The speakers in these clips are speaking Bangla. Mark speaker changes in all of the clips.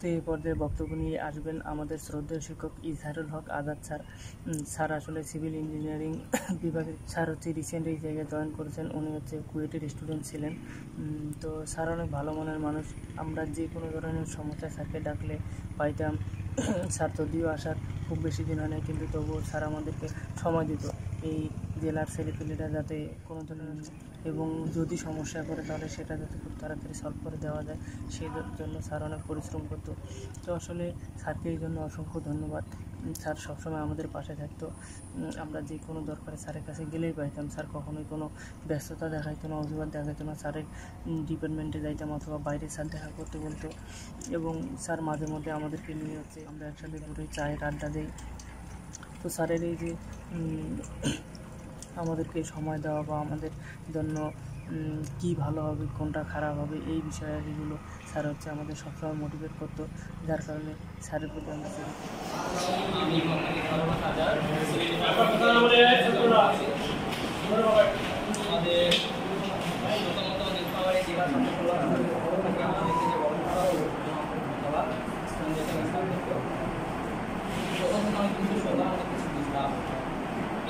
Speaker 1: মুহূর্তে এই পর্যায়ে বক্তব্য নিয়ে আসবেন আমাদের শ্রদ্ধেয় শিক্ষক ইজহারুল হক আজাদ স্যার। স্যার আসলে সিভিল ইঞ্জিনিয়ারিং বিভাগের স্যার হচ্ছে রিসেন্ট এই জায়গায় জয়েন করেছেন। উনি হচ্ছে কুয়েটের স্টুডেন্ট ছিলেন। তো স্যার অনেক ভালো মনের মানুষ। আমরা যে কোনো ধরনের সমস্যায় স্যারকে ডাকলে পাইতাম। স্যার যদিও আসার খুব বেশি দিন হয় না, কিন্তু তবুও স্যার আমাদেরকে সময় দিত এই জেলার ছেলেপেলেরা যাতে কোনো ধরনের এবং যদি সমস্যা করে তাহলে সেটা যাতে খুব তাড়াতাড়ি সলভ করে দেওয়া যায়, সেই জন্য স্যার অনেক পরিশ্রম করতো। তো আসলে স্যারকে এই জন্য অসংখ্য ধন্যবাদ। স্যার সবসময় আমাদের পাশে থাকতো। আমরা যে কোনো দরকারে স্যারের কাছে গেলেই পাইতাম। স্যার কখনোই কোনো ব্যস্ততা দেখাইতো না, অজুহাত দেখাইতো না। স্যারের ডিপার্টমেন্টে যাইতাম অথবা বাইরে স্যার দেখা করতে বলতো, এবং স্যার মাঝে মধ্যে আমাদেরকে নিয়ে হচ্ছে আমরা একসাথে ঘুরে চায়ের আড্ডা দিই। তো স্যারের এই যে আমাদেরকে সময় দেওয়া বা আমাদের জন্য কী ভালো হবে কোনটা খারাপ হবে এই বিষয়গুলো স্যার হচ্ছে আমাদের সবসময় মোটিভেট করতো, যার কারণে স্যারের প্রতি আমরা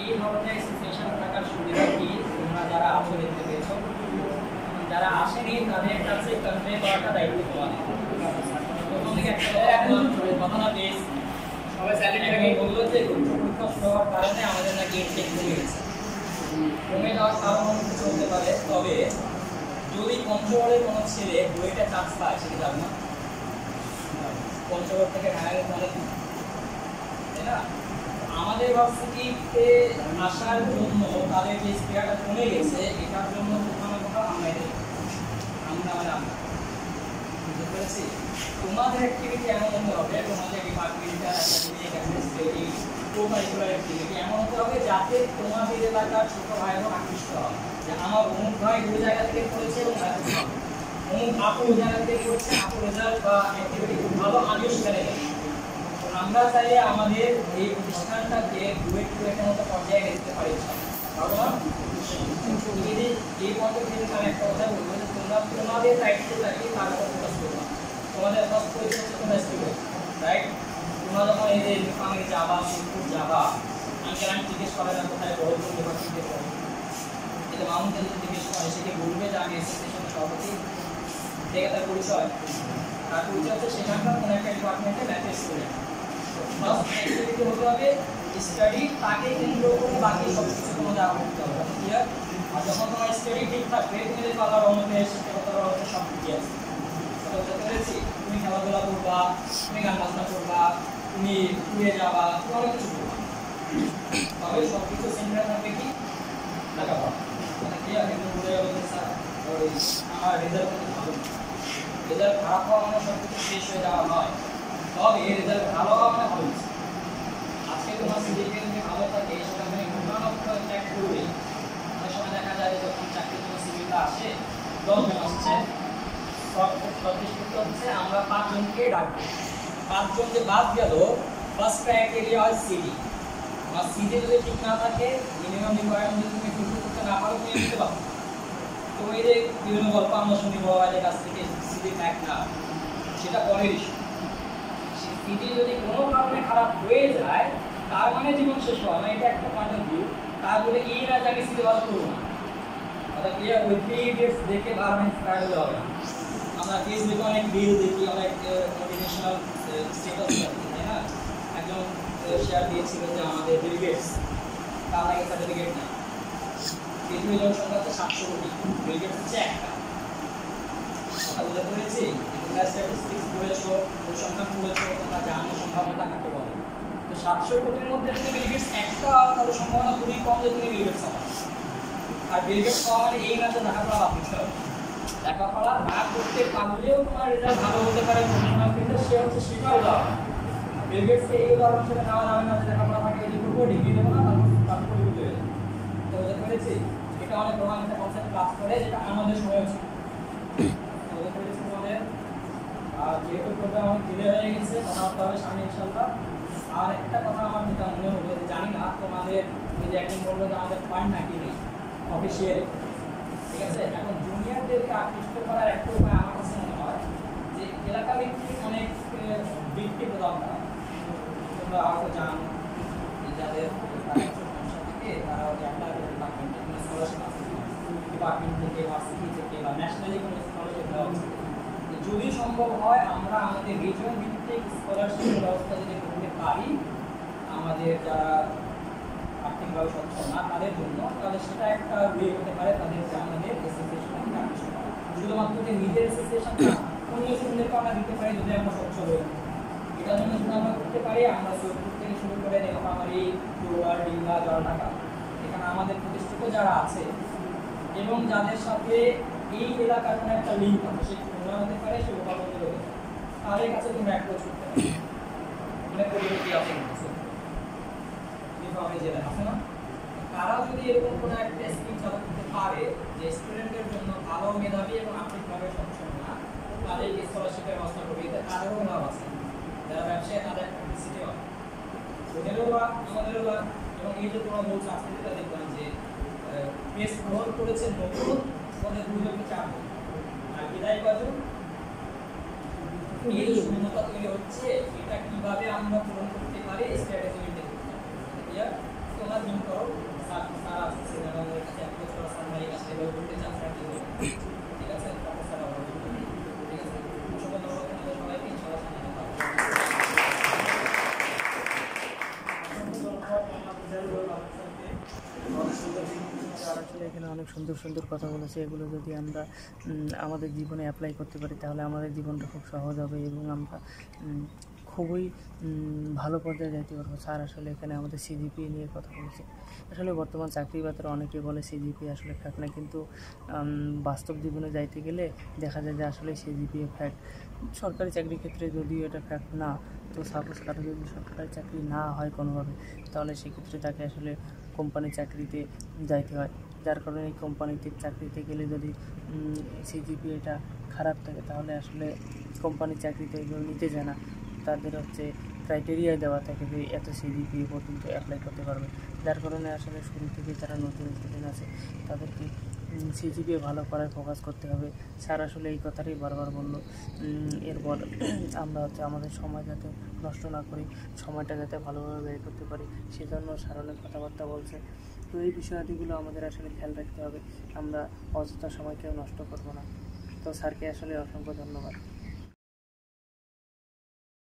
Speaker 2: এই ধরনের সিচুয়েশন থাকার সুবিধা কি তোমরা যারা আছো দেখতে পেয়েছো, যারা আসেনি তাদের কাছে কনভে করাটা দায়িত্ব তোমাদের। প্রথম থেকে কথা না বেশ সবাই স্যালারি বললো যে পরীক্ষা শুরু হওয়ার কারণে আমাদের নাকি ইনটেক কমে গেছে। কমে যাওয়ার কারণ অনেক কিছু হতে পারে, তবে যদি পঞ্চগড়ের কোনো ছেলে বইটা চান্স পায় সেটা যাবে না। পঞ্চগড় থেকে ঢাকা গেছে অনেক, তাই না? আমাদের ভার্সিটিতে আসার জন্য তাদের যে স্পিয়ারটা কমে গেছে, এটার জন্য কোথাও কোথাও আমরা বুঝতে পেরেছি। তোমাদের অ্যাক্টিভিটি এমন হতে হবে, তোমাদের ডিপার্টমেন্টাল অ্যাক্টিভিটি কোকারিকুলার অ্যাক্টিভিটি এমন হতে হবে যাতে তোমাদের এলাকার ছোট ভাই বোন আকৃষ্ট হয় যে আমার অমুক ভাই ওই জায়গা থেকে করেছে এবং অমুক আপু ওই জায়গা থেকে করছে, আপু রেজাল্ট বা অ্যাক্টিভিটি খুব ভালো, আমিও সেখানে যাই। আমরা চাইলে আমাদের এই প্রতিষ্ঠানটাকে কুয়েটের মতো পর্যায়ে দেখতে পারি। যদি এই পর্যায়ে থেকে আমি একটা কথা বলবো যে তোমরা তোমাদের দায়িত্বটাকে তার উপর ফোকাস করবা। তোমাদের ফার্স্ট পরিচয় হচ্ছে তোমরা স্টুডেন্ট, রাইট? তোমরা যখন এই যে আমি যাবা শিবপুর যাবা, আঙ্কেল আমি জিজ্ঞেস করে না কোথায় বড় ডিপার্টমেন্টে পড়ো, এটা মামুনকে যদি জিজ্ঞেস করে সে কি বলবে যে আমি অ্যাসোসিয়েশনের সভাপতি, দেখে তার পরিচয় হচ্ছে সেখানকার কোনো একটা ডিপার্টমেন্টে ম্যাথের স্টুডেন্ট। ফার্স্ট অ্যাক্টিভিটি হতে হবে স্টাডি, তাকে কেন্দ্র করে বাকি সব কিছু তোমার দেওয়া করতে হবে, ক্লিয়ার? আর যখন তোমার স্টাডি ঠিক থাকবে তুমি যদি পালার অনুভবে শিক্ষকতার হচ্ছে সব ঠিক আছে, বুঝতে পেরেছি? তুমি খেলাধুলা করবা, তুমি গান বাজনা করবা, তুমি ঘুরে যাবা, তুমি অনেক কিছু করবা, তবে সব কিছু সেন্টারে থাকবে কি লেখাপড়া। মানে ক্লিয়ার? কিন্তু বলে যাবে যে স্যার ওই আমার রেজাল্ট কিন্তু ভালো, রেজাল্ট খারাপ হওয়া মানে সব কিছু শেষ হয়ে যাওয়া নয়, তবে রেজাল্ট ভালো হওয়া মানে ভালো। আজকে তোমার সিজিপিএ যদি ভালো থাকে সেটা মানে গুণাত্মক চ্যাক করবে। অনেক সময় দেখা যায় যখন চাকরি তোমার সিভিটা আসে 10 জন আসছে, হচ্ছে আমরা 5 জনকে ডাকবো। 5 জন যে বাদ গেল, ফার্স্ট ক্রাইটেরিয়া হয় সিডি। আর সিডি যদি ঠিক না থাকে, মিনিমাম রিকোয়ারমেন্ট যদি তুমি ফুলফিল করতে না পারো তুমি দিতে পারো। তো এই যে বিভিন্ন গল্প আমরা শুনি বড় ভাইদের কাছ থেকে সিডি ম্যাক না, সেটা পরের ইস্যু। সিডি যদি কোনো কারণে খারাপ হয়ে যায় তার মানে জীবন শেষ হওয়া না, এটা একটা পয়েন্ট অফ ভিউ। তার বলে এই না যে আমি সিডি ভালো করবো না, অর্থাৎ ক্লিয়ার ওই 3 ডেটস দেখে বারবার ইন্সপায়ার হলে হবে না। আমরা ফেসবুকে অনেক রিল দেখি, অনেক মোটিভেশনাল স্টেটাস দেখি, তাই না? একজন শেয়ার দিয়েছিল যে আমাদের বিল গেটস তার আগে সার্টিফিকেট না, পৃথিবীর জনসংখ্যা হচ্ছে 700 কোটি, বিল গেটস হচ্ছে একটা। কথা বুঝতে পেরেছি? তোমরা স্ট্যাটিস্টিক্স পড়েছো, পরিসংখ্যান পড়েছো, তোমরা জানো সম্ভাবনা কাকে বলে। তো 700 কোটির মধ্যে যদি বিল গেটস একটা, তাহলে সম্ভাবনা খুবই কম যে তুমি বিল গেটস হবে। আর বিল গেটস পাওয়া মানে এই না যে লেখাপড়া বাদ দিতে হবে, লেখাপড়া না করতে পারলেও তোমার রেজাল্ট ভালো হতে পারে প্রফেশনাল ক্ষেত্রে, সে হচ্ছে সেটাও দেওয়া। বিল গেটসকে এই উদাহরণ হিসেবে নেওয়া যাবে না যে লেখাপড়া থাকে এই করবো, ডিগ্রি দেবো না, তারপর পরিবর্তন হয়ে যাবে। তো বুঝতে পেরেছি? এটা অনেক প্রধান একটা কনসেপ্ট কাজ করে, যেটা আমাদের সময় হচ্ছে। বুঝতে পেরেছি তোমাদের? আর যেহেতু প্রোগ্রাম অনেক ক্লিয়ার হয়ে গেছে, কথাবার্তা হবে সামনে ইনশাল্লাহ। আর একটা কথা আমার যেটা মনে হলো যে জানি না তোমাদের ওই যে একদিন বললো যে আমাদের ফান্ড নাকি নেই অফিসিয়াল, ঠিক আছে? এখন জুনিয়রদেরকে আকৃষ্ট করার একটা উপায় আমার কাছে মনে হয় যে এলাকা ভিত্তিক অনেক তোমরা হয়তো জানো যাদের সমস্যা থেকে তারা ডিপার্টমেন্ট থেকে ভার্সিটি থেকে বা ন্যাশনালি কোনো স্কলারশিপ দেওয়া হচ্ছে। যদি সম্ভব হয় আমরা আমাদের রিজন ভিত্তিক স্কলারশিপের ব্যবস্থা যদি করতে পারি আমাদের যারা আর্থিকভাবে সচ্ছল না তাদের জন্য, তাহলে সেটা একটা ওয়ে হতে পারে তাদেরকে আমাদের অ্যাসোসিয়েশনকে আকৃষ্ট করা। শুধুমাত্র যে নিজের অ্যাসোসিয়েশন না, অন্য স্টুডেন্টদেরকে আমরা দিতে পারি যদি আমরা সচ্ছল হই। এটার জন্য যদি আমরা করতে পারি, আমরা সৈয়দপুর থেকে শুরু করে নীলফামারী, জোয়ার, ডিঙ্গা, জলঢাকা, এখানে আমাদের প্রতিষ্ঠিত যারা আছে এবং যাদের সাথে এই এলাকার কোনো একটা লিঙ্ক আছে, সে খুলনা হতে পারে, সে গোপালগঞ্জের হতে পারে, তাদের কাছে তোমরা অ্যাপ্রোচ করতে পারো। মানে পরিণতি আছে নীলফামারী জেলায় আছে না, তারা যদি এরকম কোনো একটা স্কিম চালু করতে পারে যে স্টুডেন্টের জন্য ভালো, মেধাবী এবং আর্থিকভাবে সচ্ছল না তাদের স্কলারশিপের ব্যবস্থা করবে, এতে তাদেরও লাভ আছে। যারা ব্যবসায়ী তাদের পাবলিসিটি হয়, ওদেরও লাভ, আমাদেরও লাভ। এবং এই যে তোমরা বলছো আজকে যেটা দেখলাম যে পেস গ্রহণ করেছে নতুন ওদের 2 থেকে 4 আর বিদায় কজন, এই শূন্যতা তৈরি হচ্ছে, এটা কিভাবে আমরা পূরণ করতে পারি স্ট্র্যাটেজি মেনটেন করতে হবে। তোমরা দিন করো স্যার আছে সিনেমার কাছে অ্যাপ্রোচ করো, স্যার ভাই কাছে লেভেল করতে চান, স্যার কি বলবেন, ঠিক আছে? তারপর স্যার আবার ঠিক আছে। অসংখ্য ধন্যবাদ তোমাদের সবাইকে, ইনশাআল্লাহ সামনে কথা হবে।
Speaker 1: আসলে এখানে অনেক সুন্দর সুন্দর কথা বলেছে, এগুলো যদি আমরা আমাদের জীবনে অ্যাপ্লাই করতে পারি তাহলে আমাদের জীবনটা খুব সহজ হবে এবং আমরা খুবই ভালো পর্যায়ে যাইতে পারবো। স্যার আসলে এখানে আমাদের সিজিপিএ নিয়ে কথা বলেছে। আসলে বর্তমান চাকরি বাজারে অনেকে বলে সিজিপিএ আসলে ফ্যাক্ট না, কিন্তু বাস্তব জীবনে যাইতে গেলে দেখা যায় যে আসলে সিজিপিএ ফ্যাক্ট। সরকারি চাকরির ক্ষেত্রে যদিও এটা ফ্যাক্ট না, তো সাপোজ কারো যদি সরকারি চাকরি না হয় কোনোভাবে, তাহলে সেক্ষেত্রে তাকে আসলে কোম্পানির চাকরিতে যাইতে হয়। যার কারণে এই কোম্পানিতে চাকরিতে গেলে যদি সিজিপিএটা খারাপ থাকে তাহলে আসলে কোম্পানির চাকরিতে এগুলো নিতে যায় না। তাদের হচ্ছে ক্রাইটেরিয়া দেওয়া থাকে যে এত সিজিপিএ পর্যন্ত অ্যাপ্লাই করতে পারবে। যার কারণে আসলে শুরু থেকে যারা নতুন স্টুডেন্ট আছে তাদেরকে সিজিপিএ ভালো করার ফোকাস করতে হবে। স্যার আসলে এই কথাটাই বারবার বললো। এরপর আমরা হচ্ছে আমাদের সময় যাতে নষ্ট না করি, সময়টা যাতে ভালোভাবে ব্যয় করতে পারি, সেজন্য স্যার অনেক কথাবার্তা বলছে। তো এই বিষয়াদিগুলো আমাদের আসলে খেয়াল রাখতে হবে, আমরা অযথা সময়কেও নষ্ট করব না। তো স্যারকে আসলে অসংখ্য ধন্যবাদ।